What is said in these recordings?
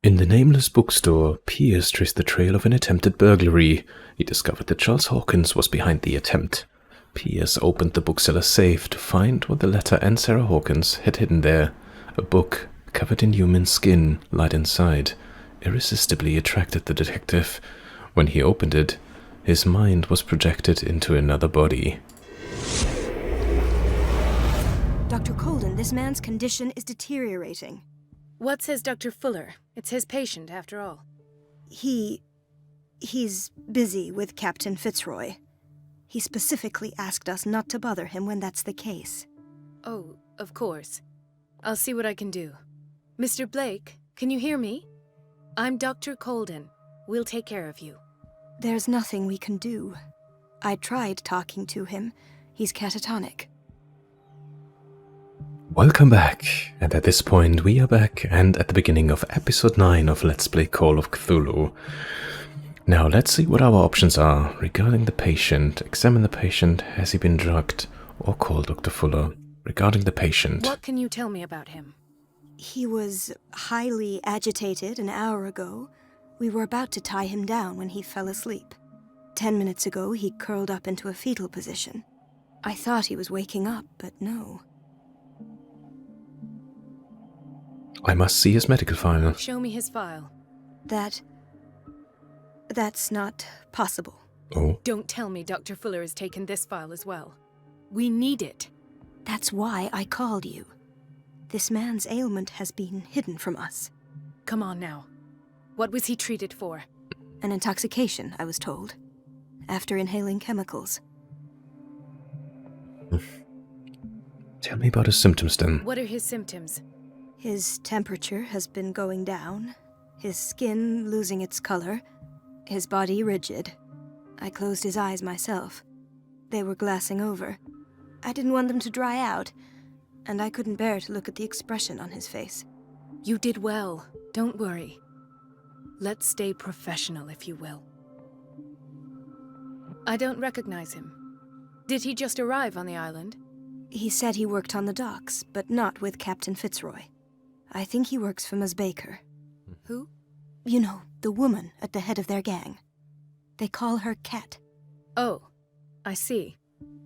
In the nameless bookstore, Pierce traced the trail of an attempted burglary. He discovered that Charles Hawkins was behind the attempt. Pierce opened the bookseller's safe to find what the letter and Sarah Hawkins had hidden there. A book, covered in human skin, lied inside. Irresistibly attracted the detective. When he opened it, his mind was projected into another body. Dr. Colden, this man's condition is deteriorating. What says Dr. Fuller? It's his patient, after all. He's busy with Captain Fitzroy. He specifically asked us not to bother him when that's the case. Oh, of course. I'll see what I can do. Mr. Blake, can you hear me? I'm Dr. Colden. We'll take care of you. There's nothing we can do. I tried talking to him. He's catatonic. Welcome back, and at this point we are back and at the beginning of episode 9 of Let's Play Call of Cthulhu. Now let's see what our options are regarding the patient. Examine the patient, has he been drugged, or call Dr. Fuller. Regarding the patient. What can you tell me about him? He was highly agitated an hour ago. We were about to tie him down when he fell asleep. 10 minutes ago he curled up into a fetal position. I thought he was waking up, but no. I must see his medical file. Show me his file. That's not possible. Oh? Don't tell me Dr. Fuller has taken this file as well. We need it. That's why I called you. This man's ailment has been hidden from us. Come on now. What was he treated for? An intoxication, I was told. After inhaling chemicals. Tell me about his symptoms then. What are his symptoms? His temperature has been going down, his skin losing its color, his body rigid. I closed his eyes myself. They were glassing over. I didn't want them to dry out, and I couldn't bear to look at the expression on his face. You did well. Don't worry. Let's stay professional, if you will. I don't recognize him. Did he just arrive on the island? He said he worked on the docks, but not with Captain Fitzroy. I think he works for Ms. Baker. Who? You know, the woman at the head of their gang. They call her Cat. Oh, I see.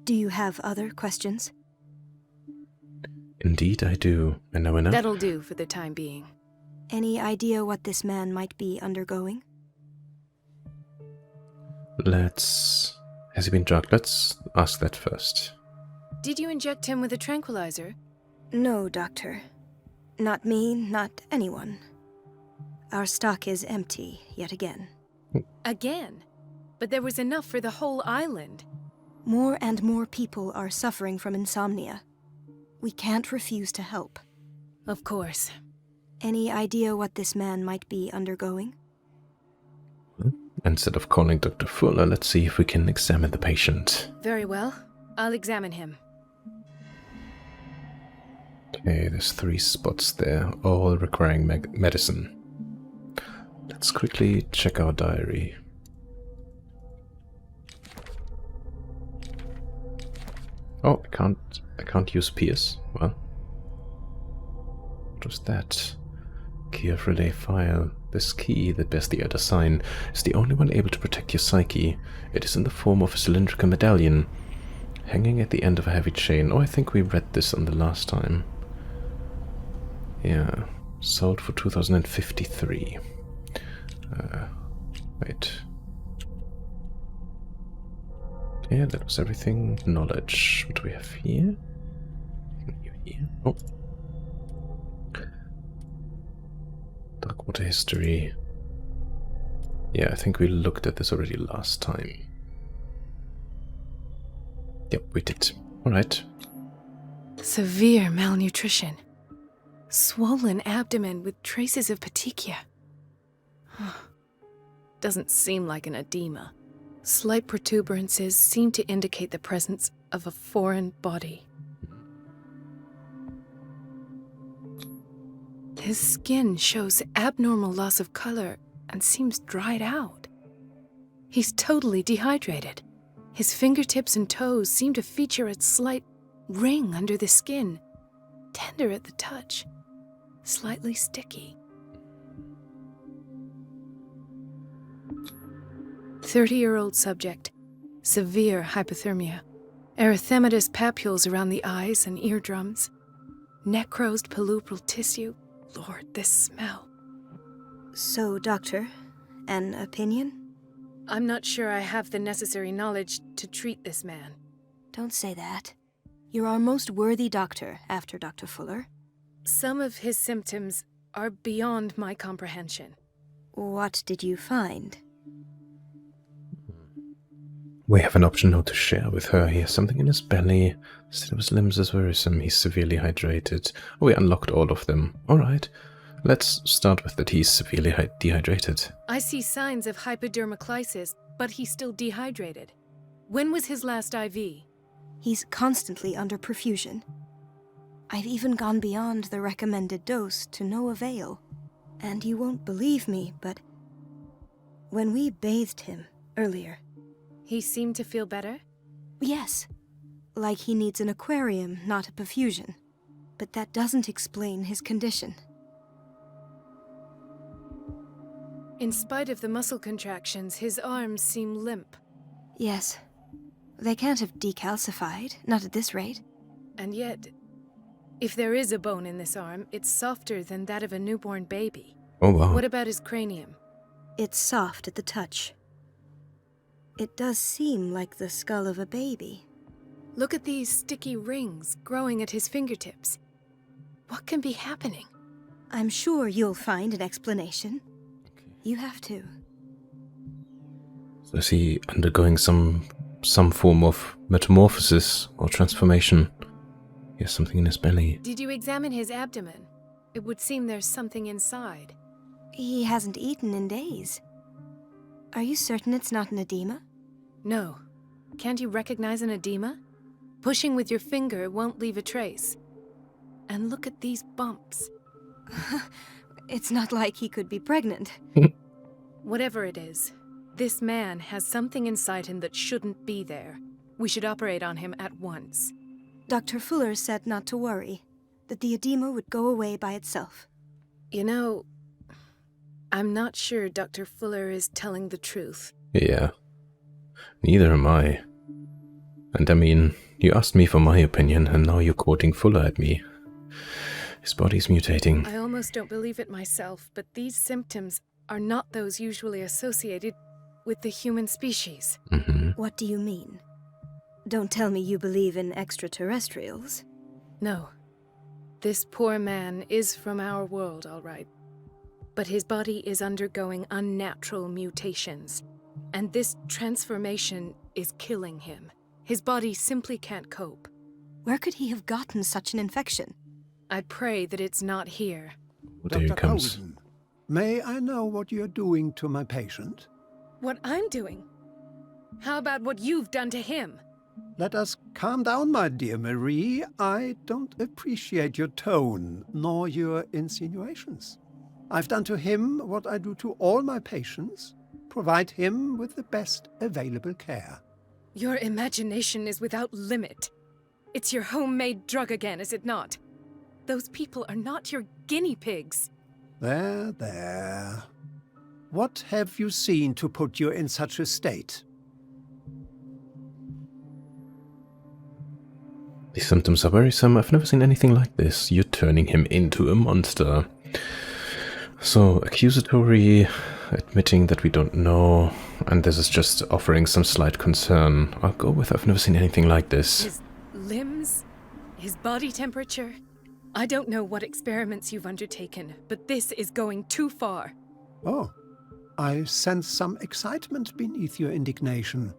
Do you have other questions? Indeed I do. And now enough? That'll do for the time being. Any idea what this man might be undergoing? Has he been drugged? Let's ask that first. Did you inject him with a tranquilizer? No, Doctor. Not me, not anyone. Our stock is empty, yet again. Again? But there was enough for the whole island. More and more people are suffering from insomnia. We can't refuse to help. Of course. Any idea what this man might be undergoing? Instead of calling Dr. Fuller, let's see if we can examine the patient. Very well. I'll examine him. Okay, there's 3 spots there, all requiring medicine. Let's quickly check our diary. Oh, I can't use Pierce. Well, what was that? Key of relay file. This key that bears the other sign is the only one able to protect your psyche. It is in the form of a cylindrical medallion, hanging at the end of a heavy chain. Oh, I think we read this on the last time. Yeah, sold for 2053. Wait. Yeah, that was everything. Knowledge. What do we have here? Here. Oh. Dark water history. Yeah, I think we looked at this already last time. Yep, we did. Alright. Severe malnutrition. Swollen abdomen with traces of petechia. Doesn't seem like an edema. Slight protuberances seem to indicate the presence of a foreign body. His skin shows abnormal loss of color and seems dried out. He's totally dehydrated. His fingertips and toes seem to feature a slight ring under the skin, tender at the touch, slightly sticky. 30-year-old subject. Severe hypothermia. Erythematous papules around the eyes and eardrums. Necrosed palpebral tissue. Lord, this smell. So, Doctor, an opinion? I'm not sure I have the necessary knowledge to treat this man. Don't say that. You're our most worthy doctor after Dr. Fuller. Some of his symptoms are beyond my comprehension. What did you find? We have an option now to share with her. He has something in his belly. Still his limbs is wearisome. He's severely hydrated. Oh, we unlocked all of them. Alright. Let's start with that he's severely dehydrated. I see signs of hypodermoclysis, but he's still dehydrated. When was his last IV? He's constantly under perfusion. I've even gone beyond the recommended dose to no avail. And you won't believe me, but when we bathed him earlier... He seemed to feel better? Yes. Like he needs an aquarium, not a perfusion. But that doesn't explain his condition. In spite of the muscle contractions, his arms seem limp. Yes. They can't have decalcified, not at this rate. And yet, if there is a bone in this arm, it's softer than that of a newborn baby. Oh, wow. What about his cranium? It's soft at the touch. It does seem like the skull of a baby. Look at these sticky rings growing at his fingertips. What can be happening? I'm sure you'll find an explanation. You have to. So is he undergoing some form of metamorphosis or transformation? He has something in his belly. Did you examine his abdomen? It would seem there's something inside. He hasn't eaten in days. Are you certain it's not an edema? No. Can't you recognize an edema? Pushing with your finger won't leave a trace. And look at these bumps. It's not like he could be pregnant. Whatever it is, this man has something inside him that shouldn't be there. We should operate on him at once. Dr. Fuller said not to worry, that the edema would go away by itself. You know, I'm not sure Dr. Fuller is telling the truth. Yeah. Neither am I. And I mean, you asked me for my opinion, and now you're quoting Fuller at me. His body's mutating. I almost don't believe it myself, but these symptoms are not those usually associated with the human species. Mm-hmm. What do you mean? Don't tell me you believe in extraterrestrials. No. This poor man is from our world, all right. But his body is undergoing unnatural mutations. And this transformation is killing him. His body simply can't cope. Where could he have gotten such an infection? I pray that it's not here. Well, there he comes. Colden, may I know what you're doing to my patient? What I'm doing? How about what you've done to him? Let us calm down, my dear Marie. I don't appreciate your tone, nor your insinuations. I've done to him what I do to all my patients. Provide him with the best available care. Your imagination is without limit. It's your homemade drug again, is it not? Those people are not your guinea pigs. There, there. What have you seen to put you in such a state? These symptoms are worrisome. I've never seen anything like this. You're turning him into a monster. So, accusatory, admitting that we don't know, and this is just offering some slight concern. I'll go with I've never seen anything like this. His limbs? His body temperature? I don't know what experiments you've undertaken, but this is going too far. Oh, I sense some excitement beneath your indignation.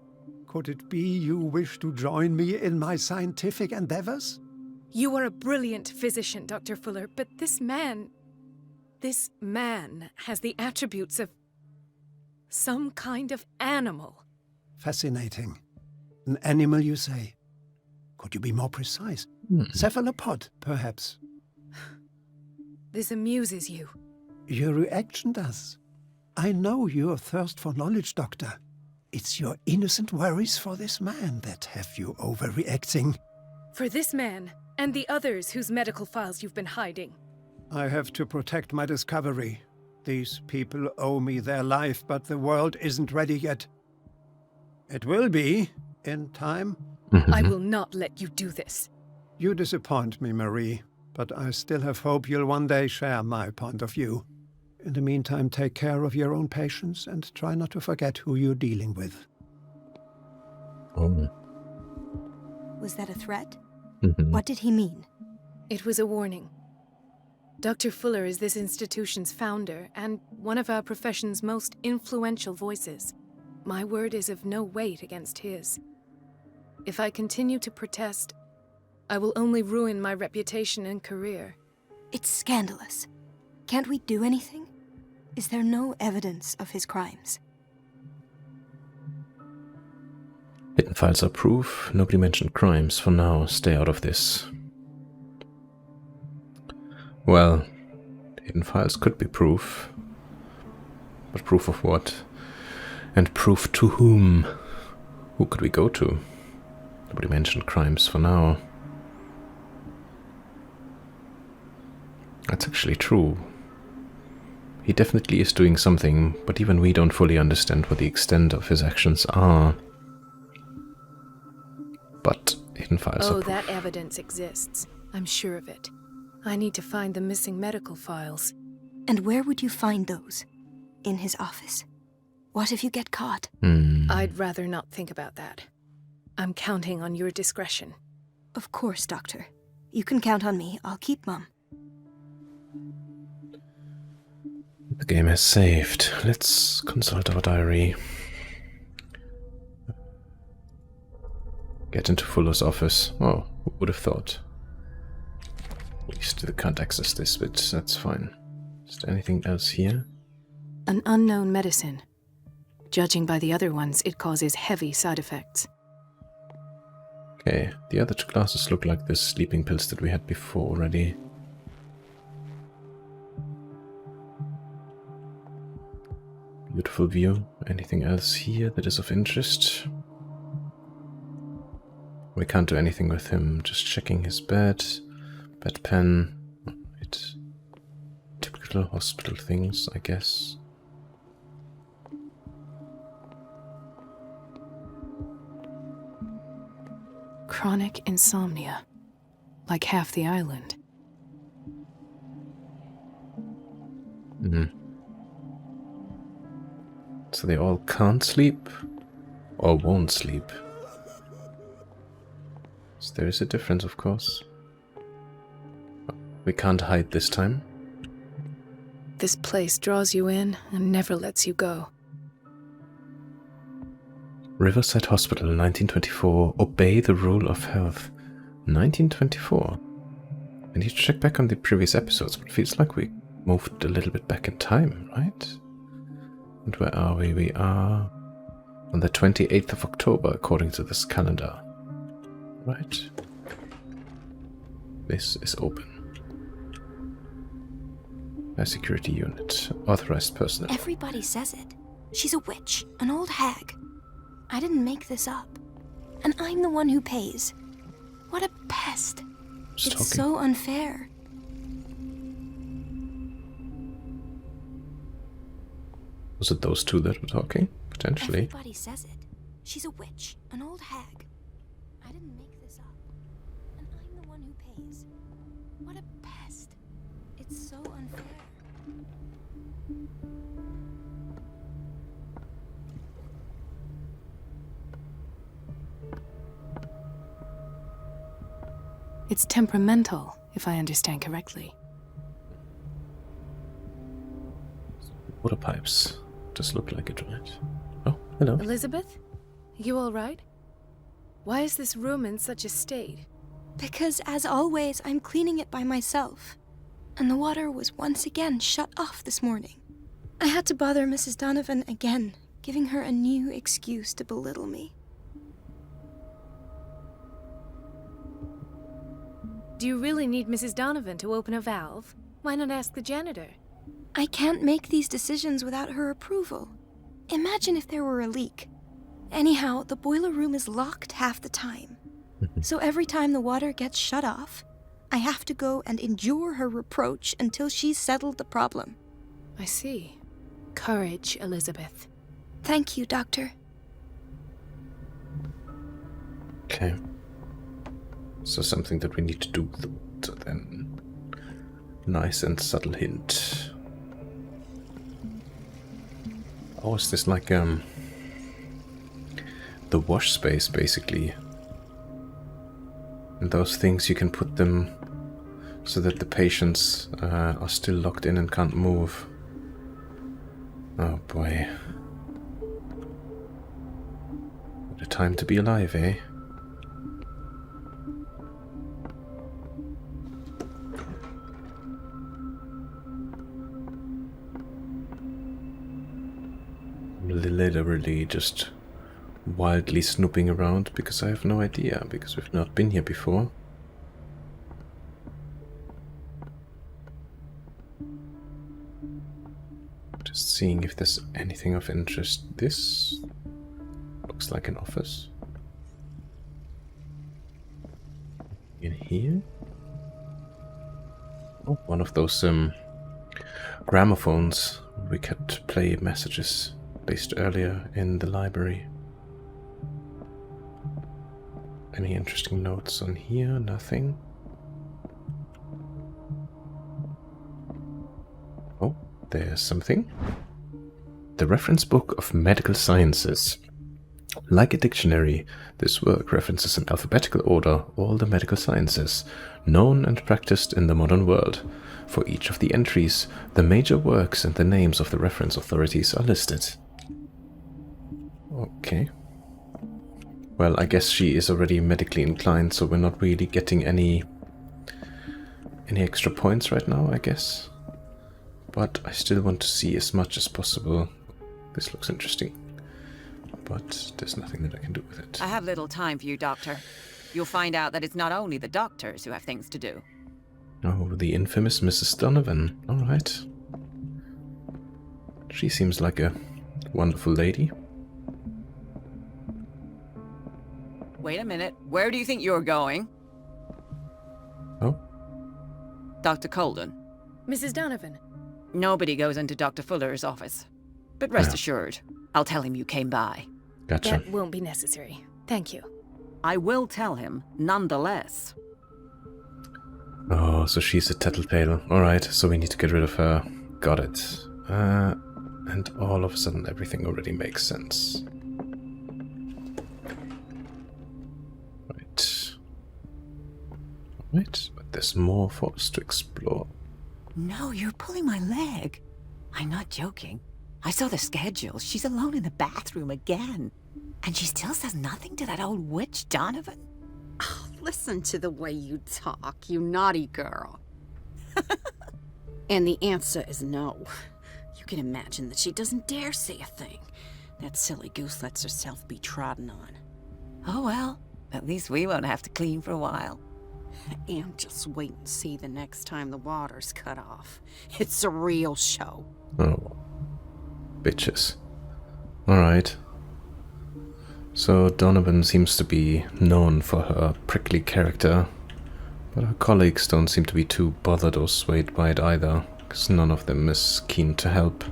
Could it be you wish to join me in my scientific endeavors? You are a brilliant physician, Dr. Fuller, but this man has the attributes of some kind of animal. Fascinating. An animal, you say? Could you be more precise? Cephalopod, perhaps? This amuses you. Your reaction does. I know your thirst for knowledge, Doctor. It's your innocent worries for this man that have you overreacting. For this man, and the others whose medical files you've been hiding. I have to protect my discovery. These people owe me their life, but the world isn't ready yet. It will be, in time. I will not let you do this. You disappoint me, Marie, but I still have hope you'll one day share my point of view. In the meantime, take care of your own patients and try not to forget who you're dealing with. Oh. Was that a threat? Mhm. What did he mean? It was a warning. Dr. Fuller is this institution's founder and one of our profession's most influential voices. My word is of no weight against his. If I continue to protest, I will only ruin my reputation and career. It's scandalous. Can't we do anything? Is there no evidence of his crimes? Hidden files are proof. Nobody mentioned crimes. For now, stay out of this. Well, hidden files could be proof. But proof of what? And proof to whom? Who could we go to? Nobody mentioned crimes for now. That's actually true. He definitely is doing something, but even we don't fully understand what the extent of his actions are. But hidden files are proof. That evidence exists. I'm sure of it. I need to find the missing medical files. And where would you find those? In his office? What if you get caught? I'd rather not think about that. I'm counting on your discretion. Of course, Doctor. You can count on me. I'll keep mum. The game has saved. Let's consult our diary. Get into Fuller's office. Oh, who would have thought? We still can't access this, but that's fine. Is there anything else here? An unknown medicine. Judging by the other ones, it causes heavy side effects. Okay, the other two glasses look like the sleeping pills that we had before already. Beautiful view. Anything else here that is of interest? We can't do anything with him. Just checking his bed. Bedpan. It's typical hospital things, I guess. Chronic insomnia. Like half the island. So they all can't sleep? Or won't sleep? So there is a difference, of course. We can't hide this time. This place draws you in and never lets you go. Riverside Hospital, 1924. Obey the rule of health. 1924. I need to check back on the previous episodes, but it feels like we moved a little bit back in time, right? And where are we? We are on the 28th of October, according to this calendar. Right. This is open. A security unit. Authorized personnel. Everybody says it. She's a witch, an old hag. I didn't make this up. And I'm the one who pays. What a pest. It's so unfair. Was it those two that were talking? Potentially. Everybody says it. She's a witch, an old hag. I didn't make this up. And I'm the one who pays. What a pest. It's so unfair. It's temperamental, if I understand correctly. Water pipes. Just look like it, right? Oh, hello. Elizabeth? You all right? Why is this room in such a state? Because, as always, I'm cleaning it by myself. And the water was once again shut off this morning. I had to bother Mrs. Donovan again, giving her a new excuse to belittle me. Do you really need Mrs. Donovan to open a valve? Why not ask the janitor? I can't make these decisions without her approval. Imagine if there were a leak. Anyhow, the boiler room is locked half the time. So every time the water gets shut off, I have to go and endure her reproach until she's settled the problem. I see. Courage, Elizabeth. Thank you, Doctor. Okay. So something that we need to do then. Nice and subtle hint. Oh, is this like the wash space basically? And those things you can put them so that the patients are still locked in and can't move. Oh boy. What a time to be alive, eh? Literally just wildly snooping around because I have no idea, because we've not been here before. Just seeing if there's anything of interest. This looks like an office. In here? Oh, one of those gramophones we could play messages based earlier in the library. Any interesting notes on here? Nothing. Oh, there's something. The Reference Book of Medical Sciences. Like a dictionary, this work references in alphabetical order all the medical sciences known and practiced in the modern world. For each of the entries, the major works and the names of the reference authorities are listed. Okay. Well, I guess she is already medically inclined, so we're not really getting any extra points right now, I guess. But I still want to see as much as possible. This looks interesting. But there's nothing that I can do with it. I have little time for you, Doctor. You'll find out that it's not only the doctors who have things to do. Oh, the infamous Mrs. Donovan. Alright. She seems like a wonderful lady. Wait a minute. Where do you think you're going? Oh? Dr. Colden. Mrs. Donovan. Nobody goes into Dr. Fuller's office. But rest assured, I'll tell him you came by. Gotcha. That won't be necessary. Thank you. I will tell him, nonetheless. Oh, so she's a tattletale. Alright, so we need to get rid of her. Got it. And all of a sudden everything already makes sense. Right, but there's more for us to explore. No, you're pulling my leg. I'm not joking. I saw the schedule. She's alone in the bathroom again. And she still says nothing to that old witch Donovan. Oh, listen to the way you talk, you naughty girl. And the answer is no. You can imagine that she doesn't dare say a thing. That silly goose lets herself be trodden on. Oh well, at least we won't have to clean for a while. And just wait and see the next time the water's cut off. It's a real show. Oh. Bitches. Alright. So Donovan seems to be known for her prickly character, but her colleagues don't seem to be too bothered or swayed by it either, because none of them is keen to help.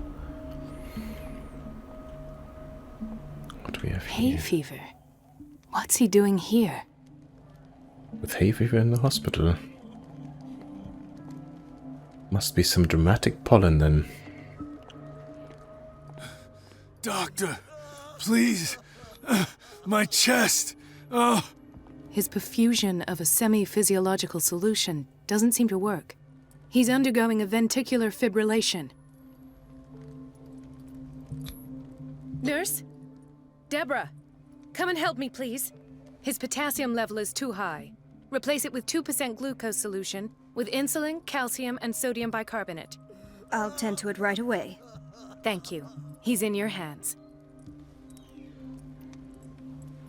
What do we have Hay here? fever. What's he doing here? With hay fever in the hospital. Must be some dramatic pollen then. Doctor, please. My chest. Oh. His perfusion of a semi-physiological solution doesn't seem to work. He's undergoing a ventricular fibrillation. Nurse? Deborah, come and help me, please. His potassium level is too high. Replace it with 2% glucose solution with insulin, calcium, and sodium bicarbonate. I'll tend to it right away. Thank you. He's in your hands.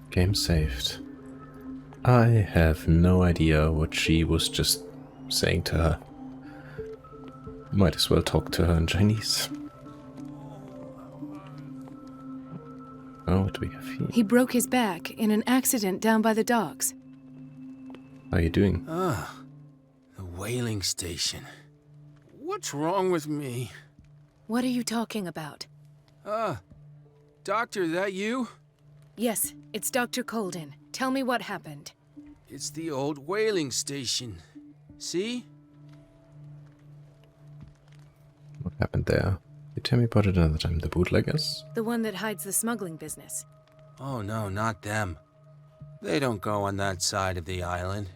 Game saved. I have no idea what she was just saying to her. Might as well talk to her in Chinese. Oh, what do we have here? He broke his back in an accident down by the docks. How are you doing? Ah, the whaling station. What's wrong with me? What are you talking about? Doctor, that you? Yes, it's Dr. Colden. Tell me what happened. It's the old whaling station. See? What happened there? You tell me about it another time. The bootleggers? The one that hides the smuggling business. Oh no, not them. They don't go on that side of the island.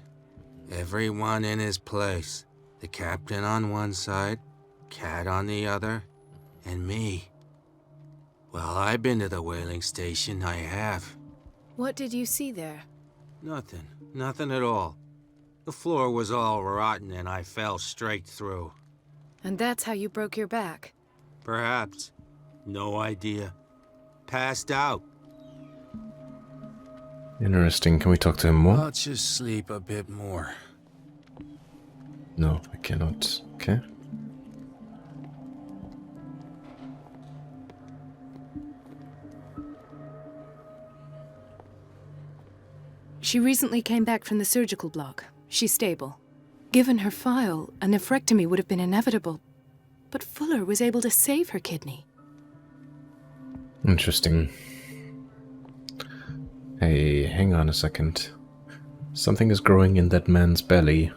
Everyone in his place. The captain on one side, Cat on the other, and me. Well, I've been to the whaling station, I have. What did you see there? Nothing. Nothing at all. The floor was all rotten and I fell straight through. And that's how you broke your back. Perhaps. No idea. Passed out. Interesting. Can we talk to him more? I'll just sleep a bit more. No, I cannot. Okay. She recently came back from the surgical block. She's stable. Given her file, a nephrectomy would have been inevitable. But Fuller was able to save her kidney. Interesting. Hey, hang on a second. Something is growing in that man's belly.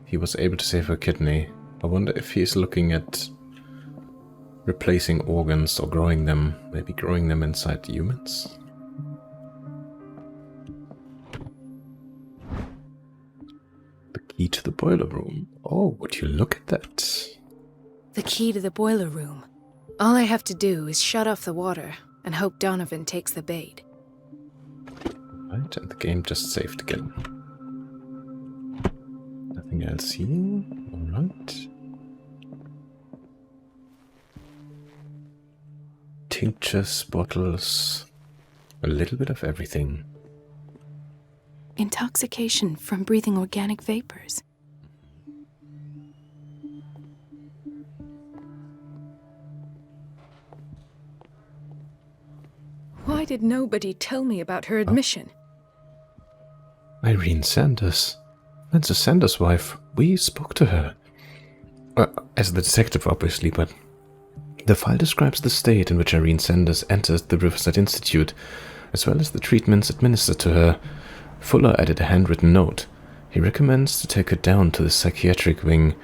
He was able to save her kidney. I wonder if he's looking at replacing organs or growing them. Maybe growing them inside humans? The key to the boiler room. Oh, would you look at that? The key to the boiler room. All I have to do is shut off the water and hope Donovan takes the bait. Right, and the game just saved again. Nothing else here. Alright. Tinctures, bottles, a little bit of everything. Intoxication from breathing organic vapors. Why did nobody tell me about her admission? Irene Sanders. Francis Sanders' wife. We spoke to her. As the detective, obviously, but the file describes the state in which Irene Sanders entered the Riverside Institute, as well as the treatments administered to her. Fuller added a handwritten note. He recommends to take her down to the psychiatric wing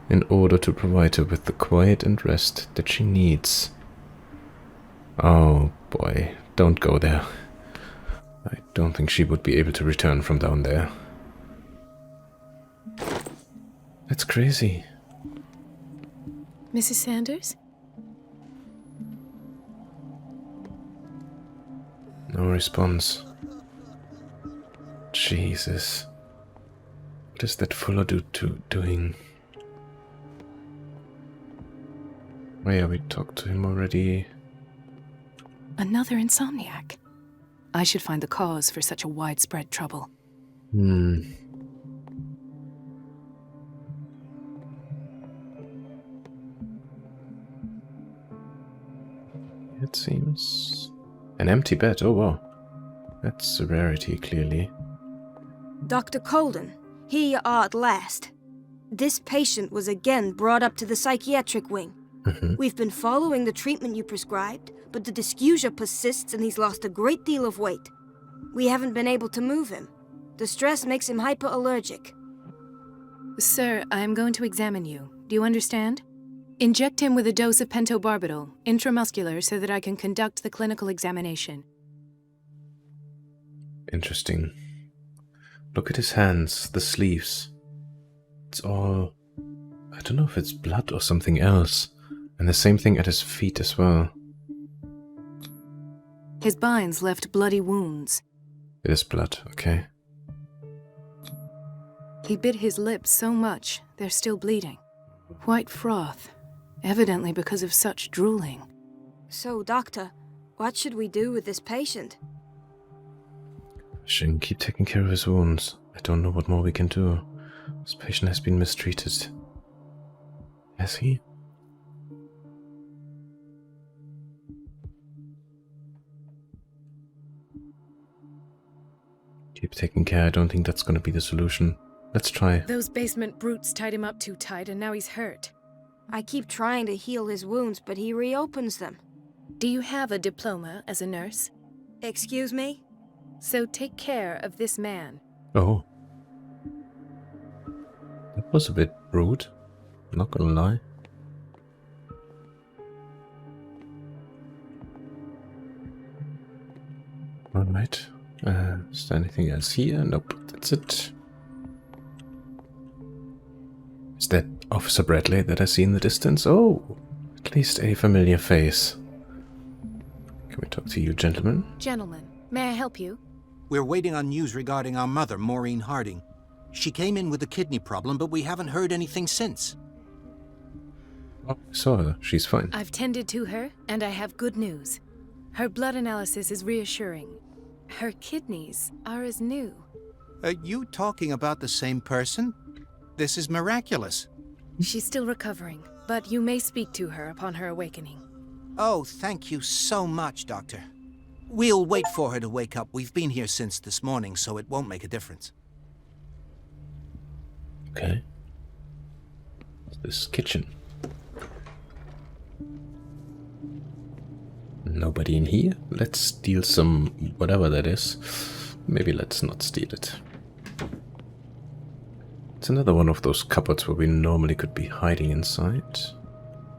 in order to provide her with the quiet and rest that she needs. Oh boy, don't go there. I don't think she would be able to return from down there. That's crazy. Mrs. Sanders? No response. Jesus. What is that Fuller doing? Oh yeah, we talked to him already. Another insomniac. I should find the cause for such a widespread trouble. It seems... An empty bed, oh wow. That's a rarity, clearly. Dr. Colden, here you are at last. This patient was again brought up to the psychiatric wing. We've been following the treatment you prescribed, but the dysgeusia persists and he's lost a great deal of weight. We haven't been able to move him. The stress makes him hyperallergic. Sir, I am going to examine you. Do you understand? Inject him with a dose of pentobarbital, intramuscular, so that I can conduct the clinical examination. Interesting. Look at his hands, the sleeves. It's all... I don't know if it's blood or something else. And the same thing at his feet as well. His binds left bloody wounds. It is blood, okay. He bit his lips so much, they're still bleeding. White froth, evidently because of such drooling. So, Doctor, what should we do with this patient? Shouldn't keep taking care of his wounds. I don't know what more we can do. This patient has been mistreated. Has he? Keep taking care. I don't think that's going to be the solution. Let's try. Those basement brutes tied him up too tight and now he's hurt. I keep trying to heal his wounds, but he reopens them. Do you have a diploma as a nurse? Excuse me? So take care of this man. Oh. That was a bit rude. Not gonna lie. Alright. Is there anything else here? Nope, that's it. Is that Officer Bradley that I see in the distance? Oh, at least a familiar face. Can we talk to you, gentlemen? Gentlemen, may I help you? We're waiting on news regarding our mother, Maureen Harding. She came in with a kidney problem, but we haven't heard anything since. Oh, I saw her. She's fine. I've tended to her, and I have good news. Her blood analysis is reassuring. Her kidneys are as new. Are you talking about the same person? This is miraculous. She's still recovering, but you may speak to her upon her awakening. Oh, thank you so much, Doctor. We'll wait for her to wake up. We've been here since this morning, so it won't make a difference. Okay. This kitchen. Nobody in here? Let's steal some whatever that is. Maybe let's not steal it. It's another one of those cupboards where we normally could be hiding inside.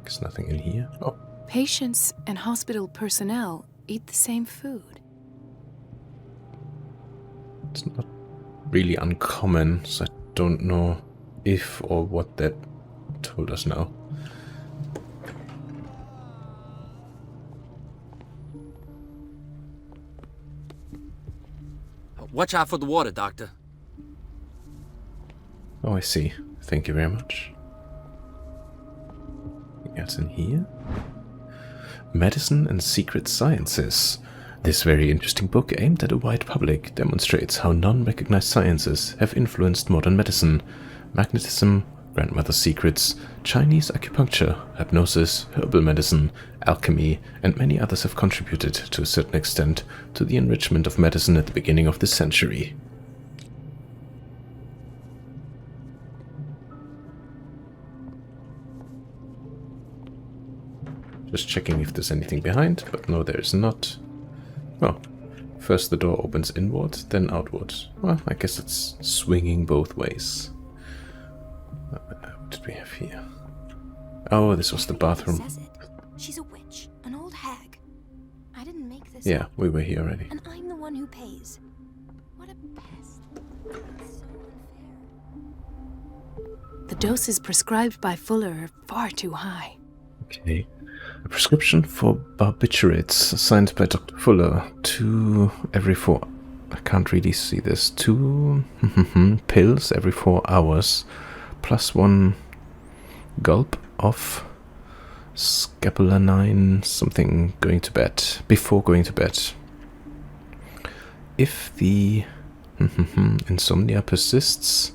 There's nothing in here. Oh. Patients and hospital personnel eat the same food. It's not really uncommon, so I don't know if or what that told us now. Watch out for the water, Doctor. Oh, I see. Thank you very much. Anything else in here? Medicine and Secret Sciences. This very interesting book, aimed at a wide public, demonstrates how non-recognized sciences have influenced modern medicine. Magnetism, grandmother secrets, Chinese acupuncture, hypnosis, herbal medicine, alchemy, and many others have contributed to a certain extent to the enrichment of medicine at the beginning of this century. Just checking if there's anything behind, but no, there's not. Well, first the door opens inward, then outward. Well, I guess it's swinging both ways. What did we have here? Oh, this was the bathroom. Says it. She's a witch, an old hag. I didn't make this Yeah, up, we were here already. and I'm the one who pays. What a pest. It's so unfair. The doses prescribed by Fuller are far too high. Okay. A prescription for barbiturates signed by Dr. Fuller. 2 every 4. I can't really see this. 2 pills every 4 hours, plus 1 gulp of scapulinine something going to bed, before going to bed. If the insomnia persists,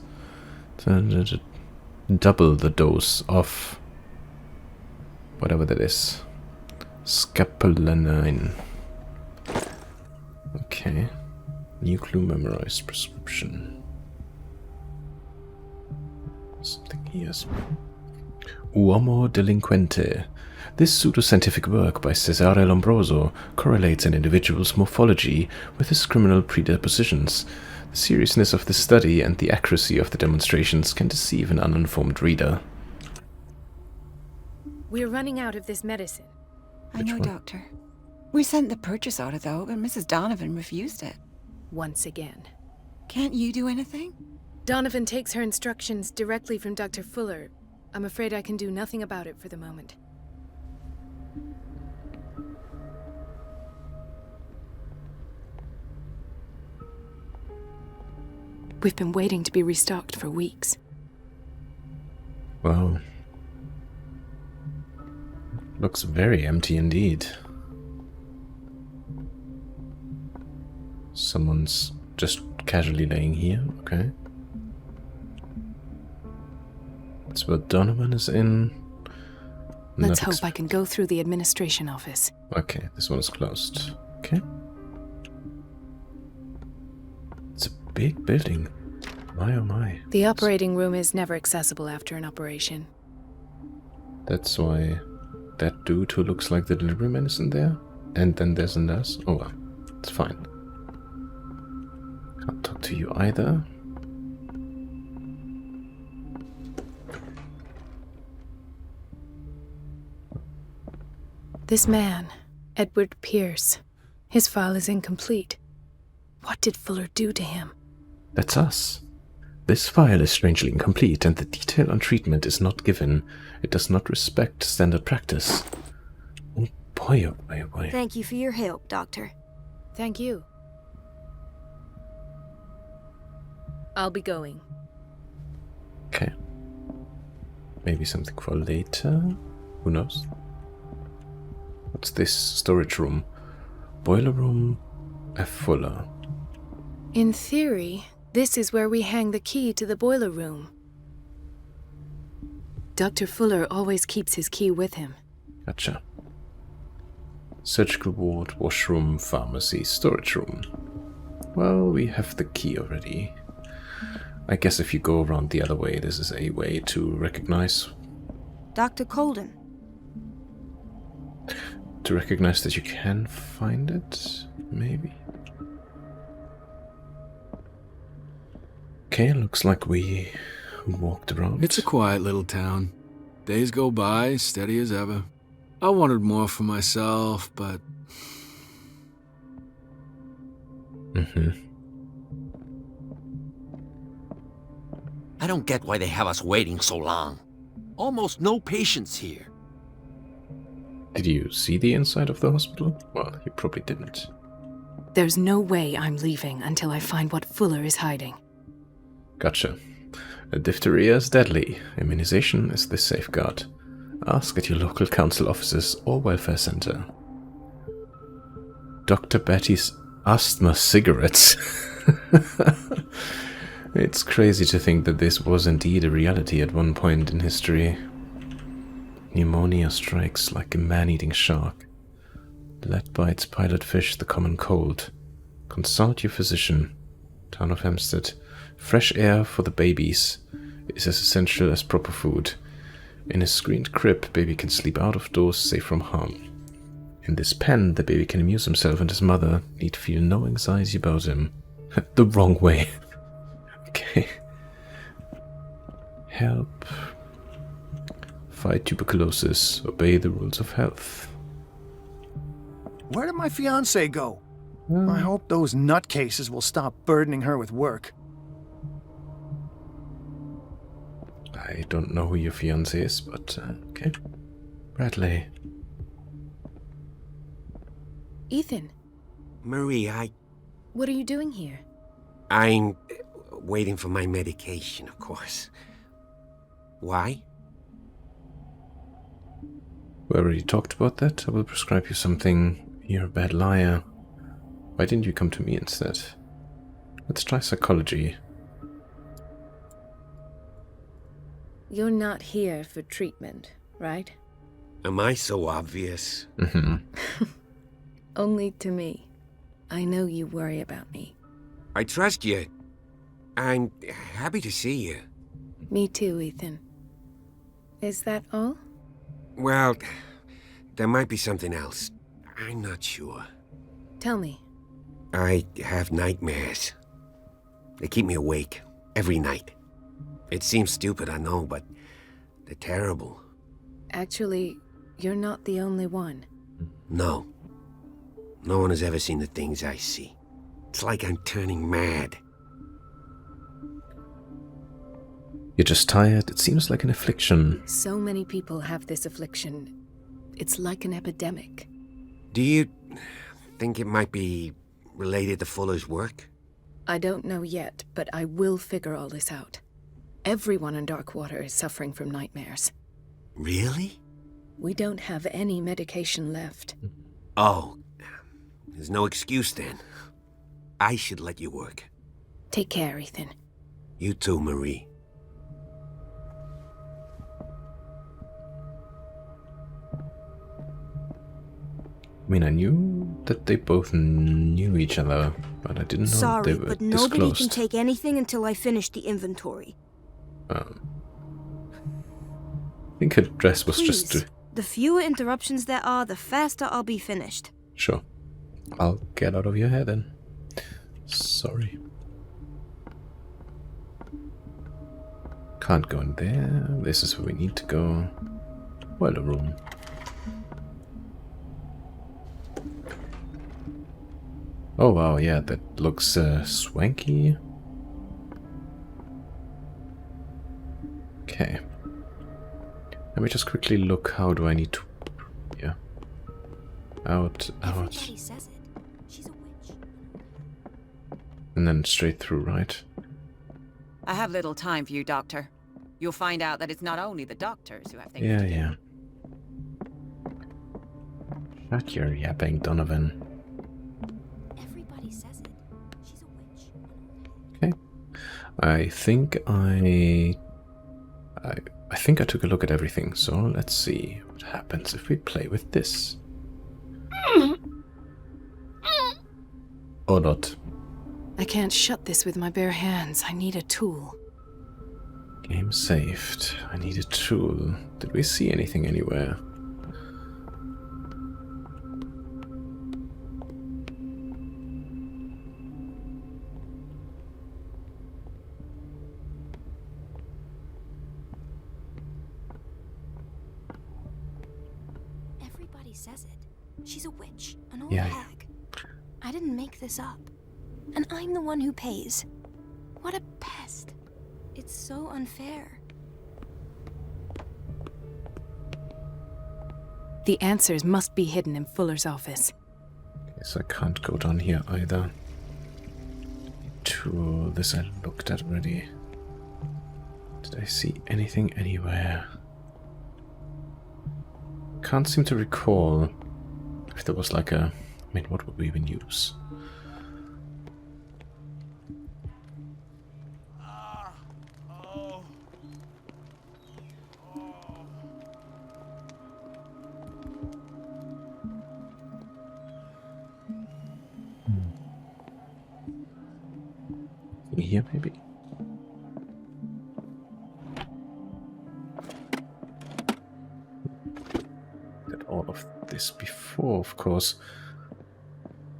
double the dose of whatever that is. Scapulinine. Okay. New clue memorized. Prescription. Something here. Uomo delinquente. This pseudoscientific work by Cesare Lombroso correlates an individual's morphology with his criminal predispositions. The seriousness of the study and the accuracy of the demonstrations can deceive an uninformed reader. We're running out of this medicine. I Which know, one? Doctor. We sent the purchase order, though, but Mrs. Donovan refused it. Once again. Can't you do anything? Donovan takes her instructions directly from Dr. Fuller. I'm afraid I can do nothing about it for the moment. We've been waiting to be restocked for weeks. Wow. Looks very empty indeed. Someone's just casually laying here, okay. That's where Donovan is in. Let's Not hope I can go through the administration office. Okay, this one is closed. Okay. It's a big building. My oh my. The operating room is never accessible after an operation. That's why that dude who looks like the delivery man is in there. And then there's a nurse. Oh well, it's fine. to you either. This man, Edward Pierce, his file is incomplete. What did Fuller do to him? That's us. This file is strangely incomplete, and the detail on treatment is not given. It does not respect standard practice. Oh boy, oh boy, oh boy. Thank you for your help, Doctor. Thank you. I'll be going. Okay. Maybe something for later? Who knows? What's this? Storage room. Boiler room F. Fuller. In theory, this is where we hang the key to the boiler room. Dr. Fuller always keeps his key with him. Gotcha. Surgical ward, washroom, pharmacy, storage room. Well, we have the key already. I guess if you go around the other way, this is a way to recognize... Dr. Colden. To recognize that you can find it, maybe? Okay, looks like we walked around. It's a quiet little town. Days go by, steady as ever. I wanted more for myself, but... I don't get why they have us waiting so long. Almost no patients here. Did you see the inside of the hospital? Well, you probably didn't. There's no way I'm leaving until I find what Fuller is hiding. Gotcha. Diphtheria is deadly. Immunization is the safeguard. Ask at your local council offices or welfare center. Dr. Betty's asthma cigarettes. It's crazy to think that this was indeed a reality at one point in history. Pneumonia strikes like a man-eating shark. Lead bites pilot fish the common cold. Consult your physician. Town of Hempstead. Fresh air for the babies is as essential as proper food. In a screened crib, baby can sleep out of doors, safe from harm. In this pen, the baby can amuse himself and his mother need feel no anxiety about him. The wrong way. Okay. Help. Fight tuberculosis. Obey the rules of health. Where did my fiancée go? I hope those nutcases will stop burdening her with work. I don't know who your fiancé is, but okay. Bradley. Ethan, Marie, what are you doing here? I'm waiting for my medication, of course. Why? We already talked about that. I will prescribe you something. You're a bad liar. Why didn't you come to me instead? Let's try psychology. You're not here for treatment, right? Am I so obvious? Only to me. I know you worry about me. I trust you. I'm happy to see you. Me too, Ethan. Is that all? Well, there might be something else. I'm not sure. Tell me. I have nightmares. They keep me awake every night. It seems stupid, I know, but they're terrible. Actually, you're not the only one. No. No one has ever seen the things I see. It's like I'm turning mad. You're just tired. It seems like an affliction. So many people have this affliction. It's like an epidemic. Do you think it might be related to Fuller's work? I don't know yet, but I will figure all this out. Everyone in Darkwater is suffering from nightmares. Really? We don't have any medication left. Oh, there's no excuse then. I should let you work. Take care, Ethan. You too, Marie. I mean, I knew that they both knew each other, but I didn't know Sorry, they were but nobody disclosed. can take anything until I finish the inventory. I think her dress was Please. just... The fewer interruptions there are, the faster I'll be finished. Sure. I'll get out of your hair then. Sorry. Can't go in there. This is where we need to go. Boiler room. Oh wow, yeah, that looks swanky. Okay. Let me just quickly look. How do I need to... Yeah. Out. Everybody says it. She's a witch. And then straight through, right? I have little time for you, Doctor. You'll find out that it's not only the doctors who have things Yeah, to do. yeah. Shut your yapping, Donovan. Everybody says it. She's a witch. Okay. I think I took a look at everything, so let's see what happens if we play with this. Or not. I can't shut this with my bare hands. I need a tool. Game saved. I need a tool. Did we see anything anywhere? Everybody says it. She's a witch, an old Yeah. hag. I didn't make this up. And I'm the one who pays. What a pest. It's so unfair. The answers must be hidden in Fuller's office. Guess I can't go down here either. To this I looked at already. Did I see anything anywhere? Can't seem to recall if there was like a... I mean, what would we even use? Here, maybe? Did all of this before, of course.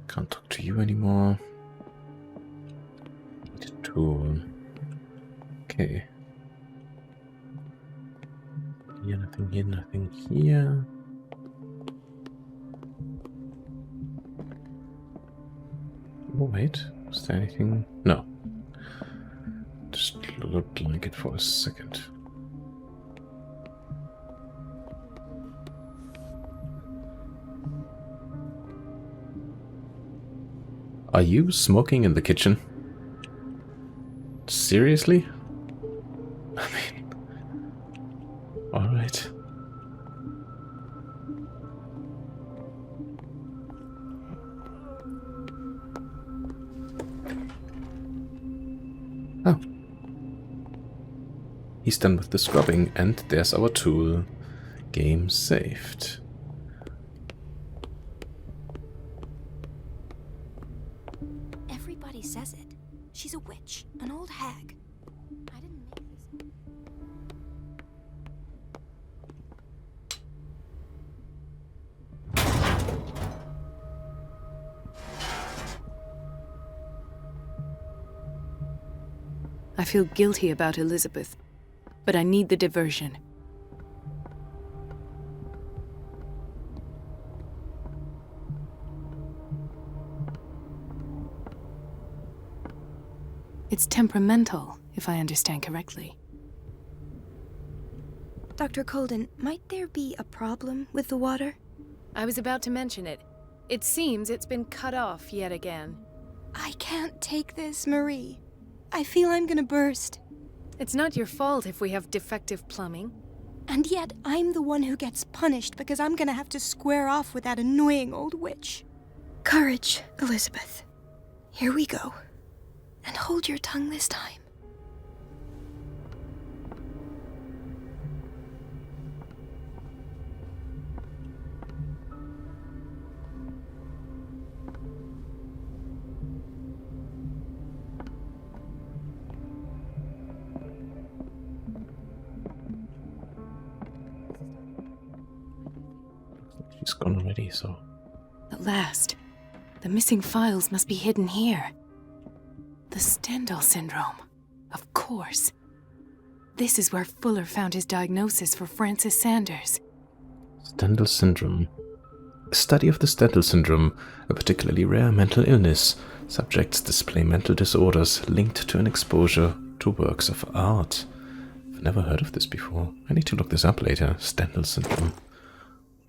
Can't talk to you anymore. Need a tool. Okay. Here, nothing here, nothing here. Oh, wait. Was there anything? No. Just looked like it for a second. Are you smoking in the kitchen? Seriously? I mean... Alright. Oh. He's done with the scrubbing, and there's our tool. Game saved. Everybody says it. She's a witch, an old hag. I didn't make this up. I feel guilty about Elizabeth, but I need the diversion. It's temperamental, if I understand correctly. Dr. Colden, might there be a problem with the water? I was about to mention it. It seems it's been cut off yet again. I can't take this, Marie. I feel I'm gonna burst. It's not your fault if we have defective plumbing. And yet, I'm the one who gets punished because I'm gonna have to square off with that annoying old witch. Courage, Elizabeth. Here we go. And hold your tongue this time. She's gone already, so... At last, the missing files must be hidden here. The Stendhal syndrome, of course. This is where Fuller found his diagnosis for Francis Sanders. Stendhal syndrome. A study of the Stendhal syndrome, a particularly rare mental illness. Subjects display mental disorders linked to an exposure to works of art. I've never heard of this before. I need to look this up later. Stendhal syndrome.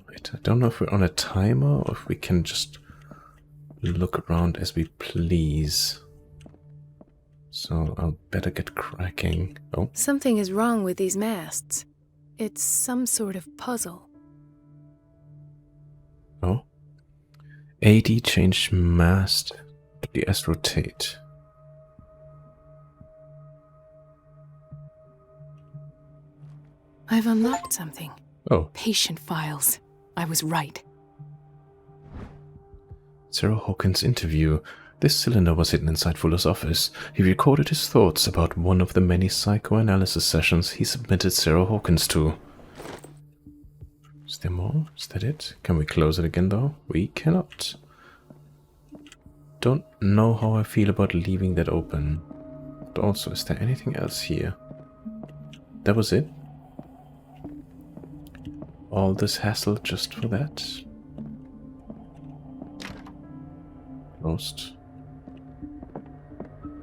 Right, I don't know if we're on a timer or if we can just look around as we please. So I'll better get cracking. Oh. Something is wrong with these masts. It's some sort of puzzle. Oh. AD change mast. The S rotate. I've unlocked something. Oh. Patient files. I was right. Sarah Hawkins' interview. This cylinder was hidden inside Fuller's office. He recorded his thoughts about one of the many psychoanalysis sessions he submitted Sarah Hawkins to. Is there more? Is that it? Can we close it again though? We cannot. Don't know how I feel about leaving that open. But also, is there anything else here? That was it? All this hassle just for that? Closed.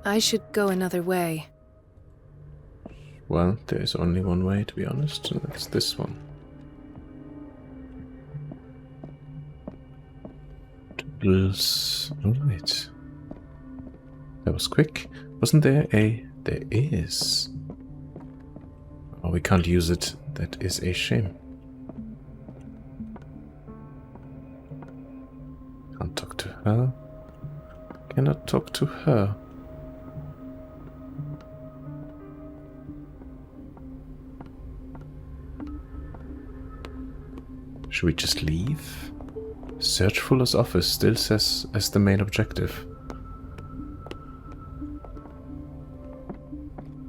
I should go another way. Well, there is only one way, to be honest, and that's this one. Alright. That was quick. Wasn't there a... There is. Oh, we can't use it. That is a shame. Can't talk to her. Cannot talk to her. Should we just leave? Search Fuller's office still says as the main objective.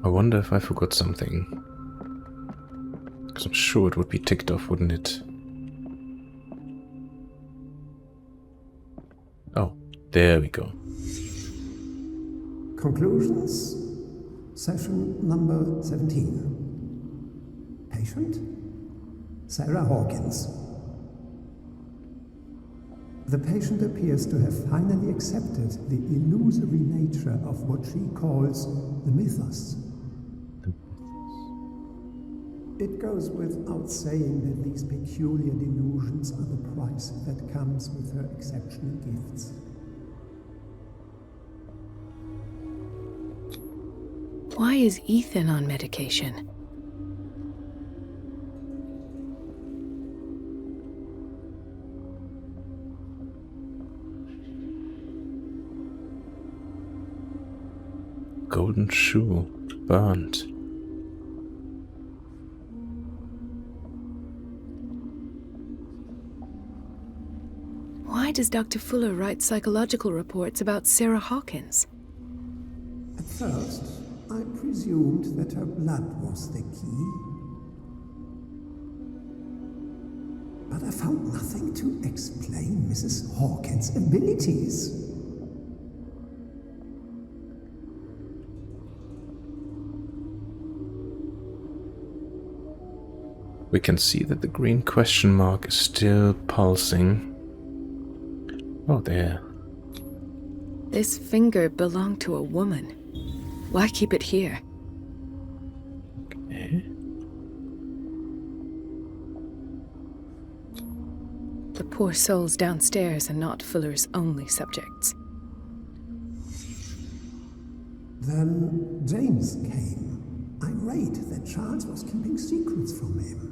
I wonder if I forgot something. Because I'm sure it would be ticked off, wouldn't it? Oh, there we go. Conclusions. Session number 17. Patient? Sarah Hawkins. The patient appears to have finally accepted the illusory nature of what she calls the mythos. It goes without saying that these peculiar delusions are the price that comes with her exceptional gifts. Why is Ethan on medication? Golden shoe. Burnt. Why does Dr. Fuller write psychological reports about Sarah Hawkins? At first, I presumed that her blood was the key. But I found nothing to explain Mrs. Hawkins' abilities. We can see that the green question mark is still pulsing. Oh, there. This finger belonged to a woman. Why keep it here? Okay. The poor souls downstairs are not Fuller's only subjects. Then James came, irate that Charles was keeping secrets from him.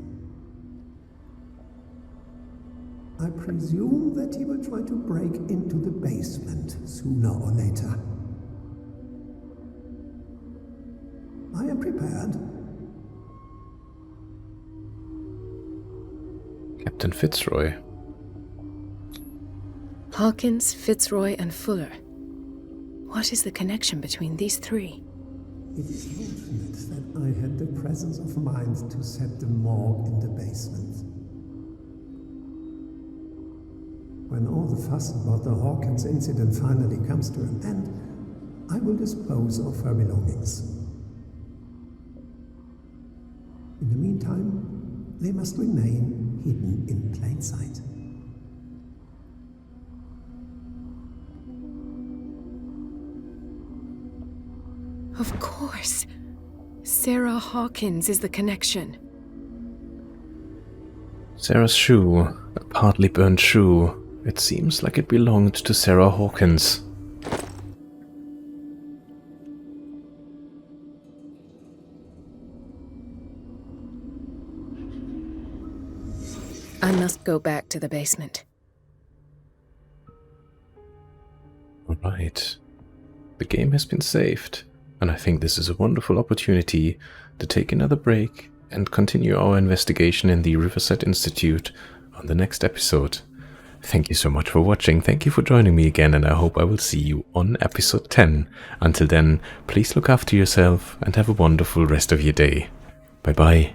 I presume that he will try to break into the basement sooner or later. I am prepared. Captain Fitzroy. Hawkins, Fitzroy, and Fuller. What is the connection between these three? It is fortunate that I had the presence of mind to set the morgue in the basement. When all the fuss about the Hawkins incident finally comes to an end, I will dispose of her belongings. In the meantime, they must remain hidden in plain sight. Of course. Sarah Hawkins is the connection. Sarah's shoe, a partly burned shoe. It seems like it belonged to Sarah Hawkins. I must go back to the basement. Alright. The game has been saved, and I think this is a wonderful opportunity to take another break and continue our investigation in the Riverside Institute on the next episode. Thank you so much for watching, thank you for joining me again, and I hope I will see you on episode 10. Until then, please look after yourself and have a wonderful rest of your day. Bye bye.